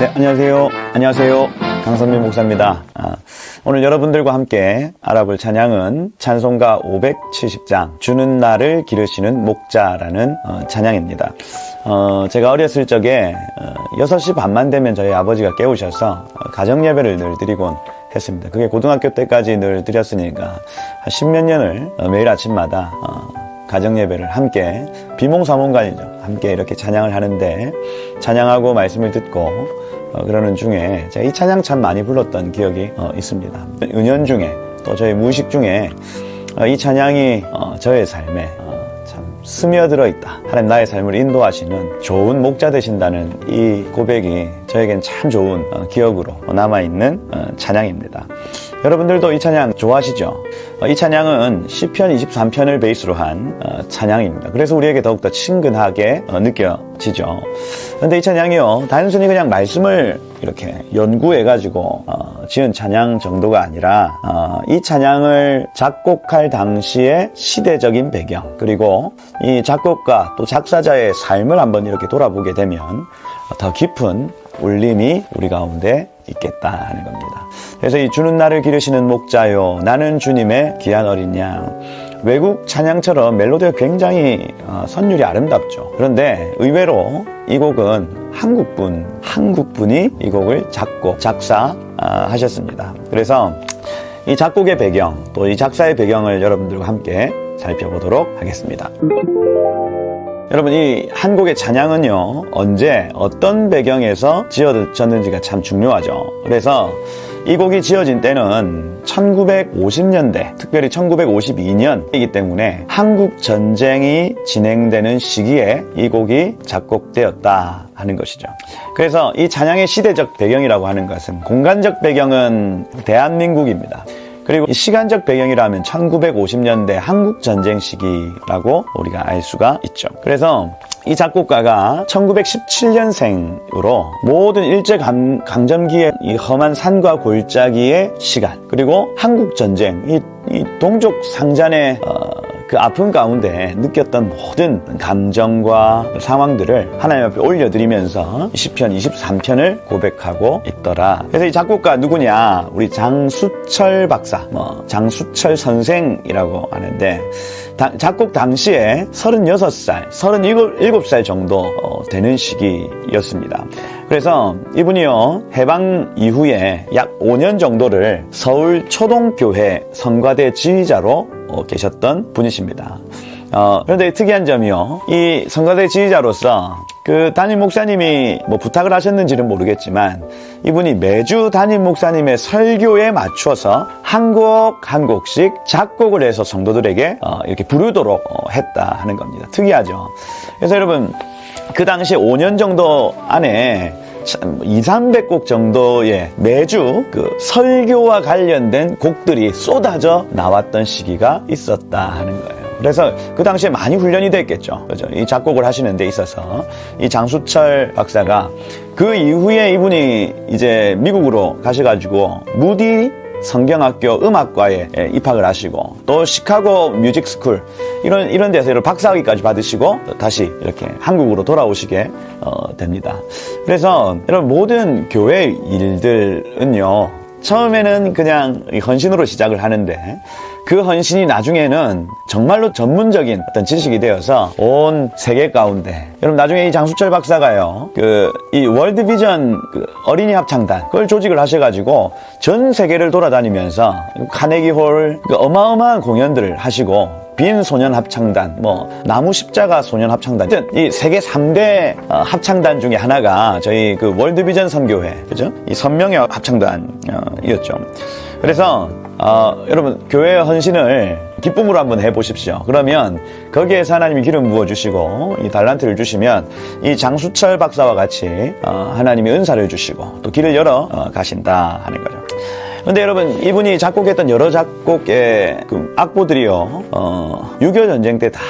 네, 안녕하세요. 강선민 목사입니다. 오늘 여러분들과 함께 알아볼 찬양은 찬송가 570장 주는 나를 기르시는 목자라는 찬양입니다. 제가 어렸을 적에 6시 반만 되면 저희 아버지가 깨우셔서 가정예배를 늘 드리곤 했습니다. 그게 고등학교 때까지 늘 드렸으니까 한 10몇 년을 매일 아침마다 가정예배를 함께 비몽사몽간이죠. 함께 이렇게 찬양을 하는데 찬양하고 말씀을 듣고 그러는 중에 제가 이 찬양 참 많이 불렀던 기억이 있습니다. 은연중에 또 저희 무의식 중에 이 찬양이 저의 삶에 참 스며들어 있다. 하나님 나의 삶을 인도하시는 좋은 목자 되신다는 이 고백이 저에겐 참 좋은 기억으로 남아있는 찬양입니다. 여러분들도 이 찬양 좋아하시죠? 이 찬양은 시편 23편을 베이스로 한 찬양입니다. 그래서 우리에게 더욱더 친근하게 느껴지죠. 그런데 이 찬양이요, 단순히 그냥 말씀을 이렇게 연구해가지고 지은 찬양 정도가 아니라 이 찬양을 작곡할 당시의 시대적인 배경, 그리고 이 작곡가 또 작사자의 삶을 한번 이렇게 돌아보게 되면 더 깊은 울림이 우리 가운데 있겠다 하는 겁니다. 그래서 이 주는 나를 기르시는 목자요, 나는 주님의 귀한 어린 양. 외국 찬양처럼 멜로디가 굉장히 선율이 아름답죠. 그런데 의외로 이 곡은 한국분이 이 곡을 작사하셨습니다. 그래서 이 작곡의 배경, 또 이 작사의 배경을 여러분들과 함께 살펴보도록 하겠습니다. 여러분, 이 한 곡의 찬양은요, 언제 어떤 배경에서 지어졌는지가 참 중요하죠. 그래서 이 곡이 지어진 때는 1950년대, 특별히 1952년이기 때문에 한국 전쟁이 진행되는 시기에 이 곡이 작곡되었다 하는 것이죠. 그래서 이 찬양의 시대적 배경이라고 하는 것은, 공간적 배경은 대한민국입니다. 그리고 이 시간적 배경이라면 1950년대 한국전쟁 시기라고 우리가 알 수가 있죠. 그래서 이 작곡가가 1917년생으로 모든 일제강점기의 이 험한 산과 골짜기의 시간, 그리고 한국전쟁, 이 동족 상잔의 그 아픔 가운데 느꼈던 모든 감정과 상황들을 하나님 앞에 올려드리면서 시편 23편을 고백하고 있더라. 그래서 이 작곡가 누구냐? 우리 장수철 박사, 장수철 선생이라고 하는데, 작곡 당시에 36살, 37살 정도 되는 시기였습니다. 그래서 이분이요, 해방 이후에 약 5년 정도를 서울 초동교회 성가대 지휘자로 계셨던 분이십니다. 그런데 특이한 점이요, 이 성가대 지휘자로서 그 담임 목사님이 부탁을 하셨는지는 모르겠지만, 이분이 매주 담임 목사님의 설교에 맞춰서 한 곡씩 작곡을 해서 성도들에게 이렇게 부르도록 했다 하는 겁니다. 특이하죠. 그래서 여러분, 그 당시 5년 정도 안에 200~300곡 정도의 매주 그 설교와 관련된 곡들이 쏟아져 나왔던 시기가 있었다 하는 거예요. 그래서 그 당시에 많이 훈련이 됐겠죠. 그죠? 이 작곡을 하시는 데 있어서 이 장수철 박사가 그 이후에 이분이 이제 미국으로 가셔가지고 무디 성경학교 음악과에 입학을 하시고, 또 시카고 뮤직스쿨 이런 데서 박사학위까지 받으시고 다시 이렇게 한국으로 돌아오시게 됩니다. 그래서 여러분, 모든 교회 일들은요, 처음에는 그냥 헌신으로 시작을 하는데, 그 헌신이 나중에는 정말로 전문적인 어떤 지식이 되어서 온 세계 가운데, 여러분, 나중에 이 장수철 박사가요, 이 월드비전 어린이 합창단, 그걸 조직을 하셔가지고 전 세계를 돌아다니면서 카네기홀 어마어마한 공연들을 하시고, 빈 소년 합창단, 나무 십자가 소년 합창단, 이 세계 3대 합창단 중에 하나가 저희 그 월드비전 선교회, 그죠? 이 선명의 합창단이었죠. 그래서 여러분, 교회 헌신을 기쁨으로 한번 해보십시오. 그러면 거기에서 하나님이 기름 부어주시고 이 달란트를 주시면 이 장수철 박사와 같이 하나님이 은사를 주시고 또 길을 열어 가신다 하는 거죠. 근데 여러분, 이분이 작곡했던 여러 작곡의 그 악보들이요, 6.25 전쟁 때 다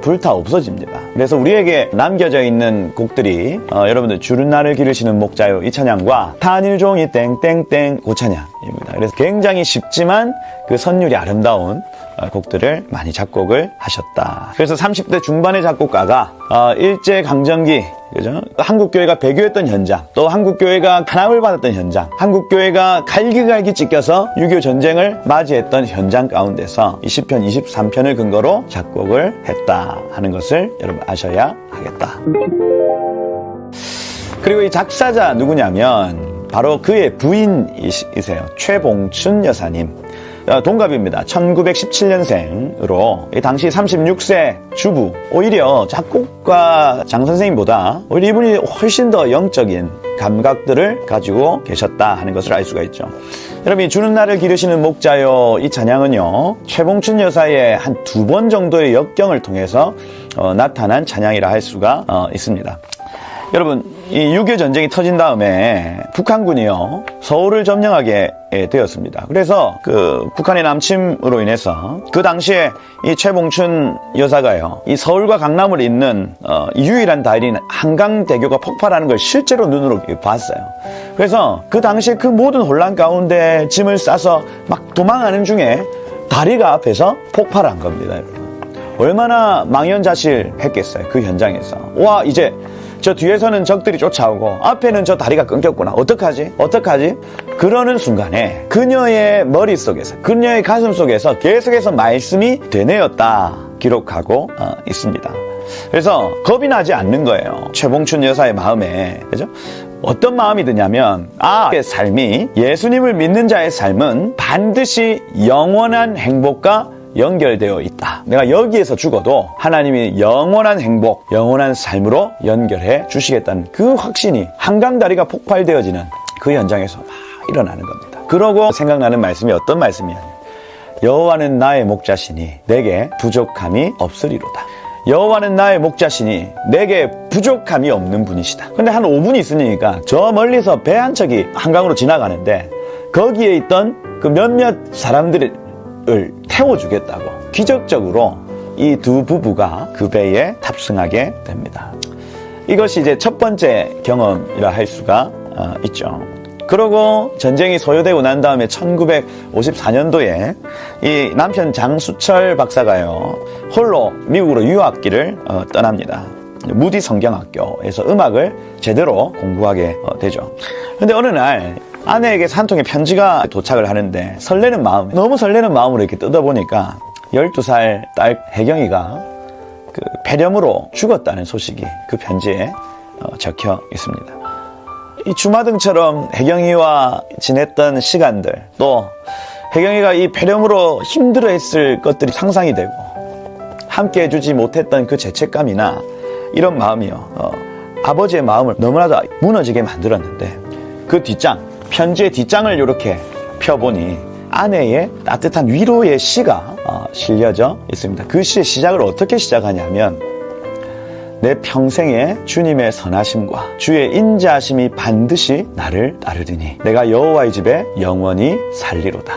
불타 없어집니다. 그래서 우리에게 남겨져 있는 곡들이 여러분들 주는 나를 기르시는 목자요, 이 찬양과 탄일종이 땡땡땡 그 찬양입니다. 그래서 굉장히 쉽지만 그 선율이 아름다운 곡들을 많이 작곡을 하셨다. 그래서 30대 중반의 작곡가가 일제강점기 그죠? 한국교회가 배교했던 현장, 또 한국교회가 탄압을 받았던 현장, 한국교회가 갈기갈기 찢겨서 6.25 전쟁을 맞이했던 현장 가운데서 이 시편 23편을 근거로 작곡을 했다 하는 것을 여러분 아셔야 하겠다. 그리고 이 작사자 누구냐면 바로 그의 부인이세요. 최봉춘 여사님. 동갑입니다. 1917년생으로 당시 36세 주부. 오히려 작곡가 장 선생님보다 오히려 이분이 훨씬 더 영적인 감각들을 가지고 계셨다 하는 것을 알 수가 있죠. 여러분, 이 주는 날을 기르시는 목자요, 이 찬양은요 최봉춘 여사의 한 2번 정도의 역경을 통해서 나타난 찬양이라 할 수가 있습니다. 여러분, 이 6.25 전쟁이 터진 다음에 북한군이요 서울을 점령하게 되었습니다. 그래서 그 북한의 남침으로 인해서 그 당시에 이 최봉춘 여사가요 이 서울과 강남을 잇는 유일한 다리인 한강대교가 폭발하는 걸 실제로 눈으로 봤어요. 그래서 그 당시에 그 모든 혼란 가운데 짐을 싸서 막 도망하는 중에 다리가 앞에서 폭발한 겁니다. 여러분, 얼마나 망연자실했겠어요. 그 현장에서. 와, 이제 저 뒤에서는 적들이 쫓아오고 앞에는 저 다리가 끊겼구나. 어떡하지? 그러는 순간에 그녀의 머릿속에서, 그녀의 가슴속에서 계속해서 말씀이 되뇌었다 기록하고 있습니다. 그래서 겁이 나지 않는 거예요. 최봉춘 여사의 마음에. 그죠? 어떤 마음이 드냐면, 삶이, 예수님을 믿는 자의 삶은 반드시 영원한 행복과 연결되어 있다. 내가 여기에서 죽어도 하나님이 영원한 행복, 영원한 삶으로 연결해 주시겠다는 그 확신이 한강다리가 폭발되어지는 그 현장에서 막 일어나는 겁니다. 그러고 생각나는 말씀이 어떤 말씀이냐면, 여호와는 나의 목자시니 내게 부족함이 없으리로다. 여호와는 나의 목자시니 내게 부족함이 없는 분이시다. 근데 한 5분 있으니까 저 멀리서 배 한 척이 한강으로 지나가는데 거기에 있던 그 몇몇 사람들을 태워주겠다고 기적적으로 이 두 부부가 그 배에 탑승하게 됩니다. 이것이 이제 첫 번째 경험이라 할 수가 있죠. 그러고 전쟁이 소요되고 난 다음에 1954년도에 이 남편 장수철 박사가요 홀로 미국으로 유학길을 떠납니다. 무디 성경학교에서 음악을 제대로 공부하게 되죠. 근데 어느 날 아내에게 한 통의 편지가 도착을 하는데 너무 설레는 마음으로 이렇게 뜯어보니까 12살 딸 혜경이가 그 폐렴으로 죽었다는 소식이 그 편지에 적혀 있습니다. 이 주마등처럼 혜경이와 지냈던 시간들, 또 혜경이가 이 폐렴으로 힘들어했을 것들이 상상이 되고 함께 해주지 못했던 그 죄책감이나 이런 마음이요 아버지의 마음을 너무나도 무너지게 만들었는데, 그 편지의 뒷장을 이렇게 펴보니 아내의 따뜻한 위로의 시가 실려져 있습니다. 그 시의 시작을 어떻게 시작하냐면, 내 평생에 주님의 선하심과 주의 인자하심이 반드시 나를 따르리니 내가 여호와의 집에 영원히 살리로다.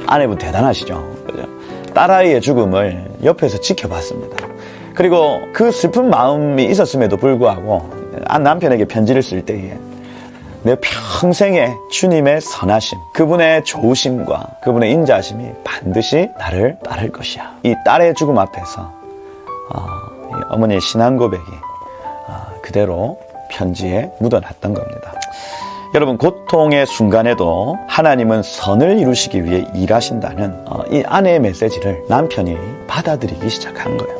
아내분 대단하시죠? 그죠? 딸아이의 죽음을 옆에서 지켜봤습니다. 그리고 그 슬픈 마음이 있었음에도 불구하고 남편에게 편지를 쓸 때에 내 평생에 주님의 선하심, 그분의 좋으심과 그분의 인자하심이 반드시 나를 따를 것이야. 이 딸의 죽음 앞에서 어머니의 신앙 고백이 그대로 편지에 묻어놨던 겁니다. 여러분, 고통의 순간에도 하나님은 선을 이루시기 위해 일하신다는 이 아내의 메시지를 남편이 받아들이기 시작한 거예요.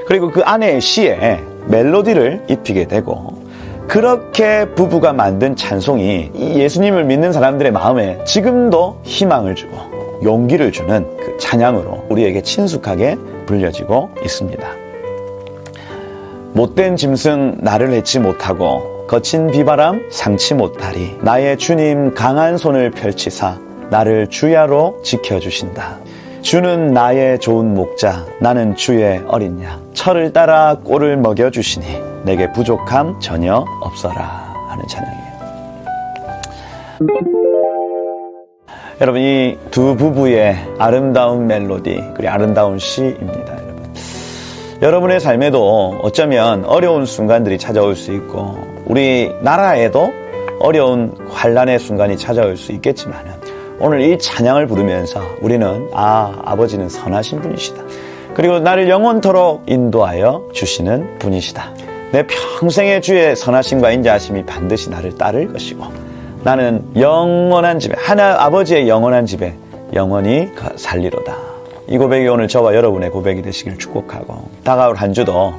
그리고 그 아내의 시에 멜로디를 입히게 되고, 그렇게 부부가 만든 찬송이 이 예수님을 믿는 사람들의 마음에 지금도 희망을 주고 용기를 주는 그 찬양으로 우리에게 친숙하게 불려지고 있습니다. 못된 짐승 나를 해치 못하고 거친 비바람 상치 못하리. 나의 주님 강한 손을 펼치사 나를 주야로 지켜주신다. 주는 나의 좋은 목자, 나는 주의 어린 양. 철을 따라 꼴을 먹여주시니 내게 부족함 전혀 없어라 하는 찬양이에요. 여러분, 이 두 부부의 아름다운 멜로디, 그리고 아름다운 시입니다. 여러분의 삶에도 어쩌면 어려운 순간들이 찾아올 수 있고 우리 나라에도 어려운 환란의 순간이 찾아올 수 있겠지만, 오늘 이 찬양을 부르면서 우리는 아버지는 선하신 분이시다. 그리고 나를 영원토록 인도하여 주시는 분이시다. 내 평생의 주의 선하심과 인자하심이 반드시 나를 따를 것이고 나는 영원한 집에 하나 아버지의 영원한 집에 영원히 살리로다. 이 고백이 오늘 저와 여러분의 고백이 되시길 축복하고 다가올 한 주도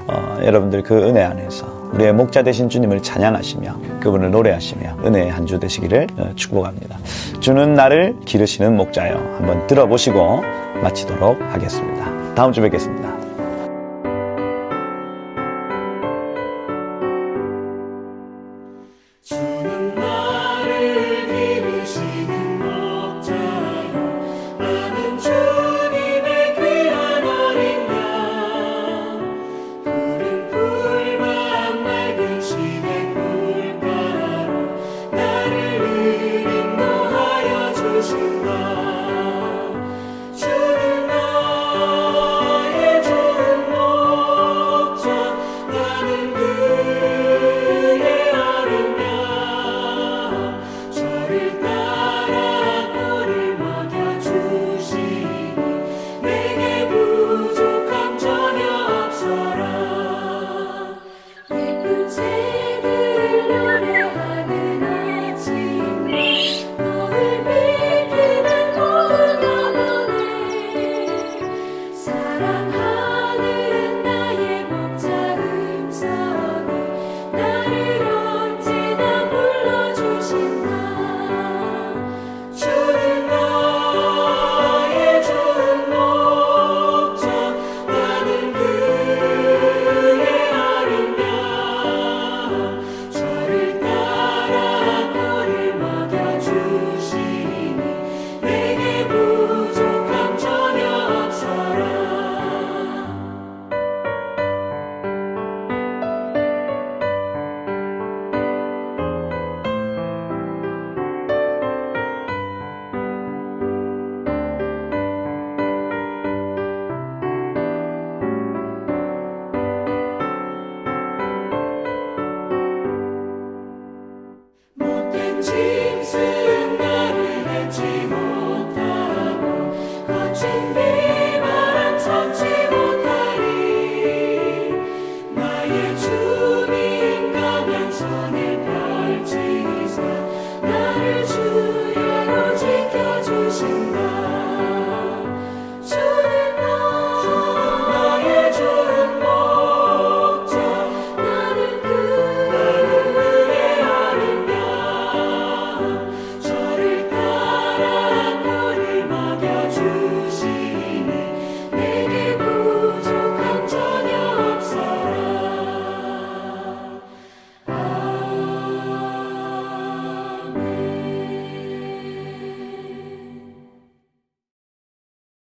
여러분들 그 은혜 안에서 우리의 목자 되신 주님을 찬양하시며 그분을 노래하시며 은혜의 한 주 되시기를 축복합니다. 주는 나를 기르시는 목자여 한번 들어보시고 마치도록 하겠습니다. 다음 주 뵙겠습니다.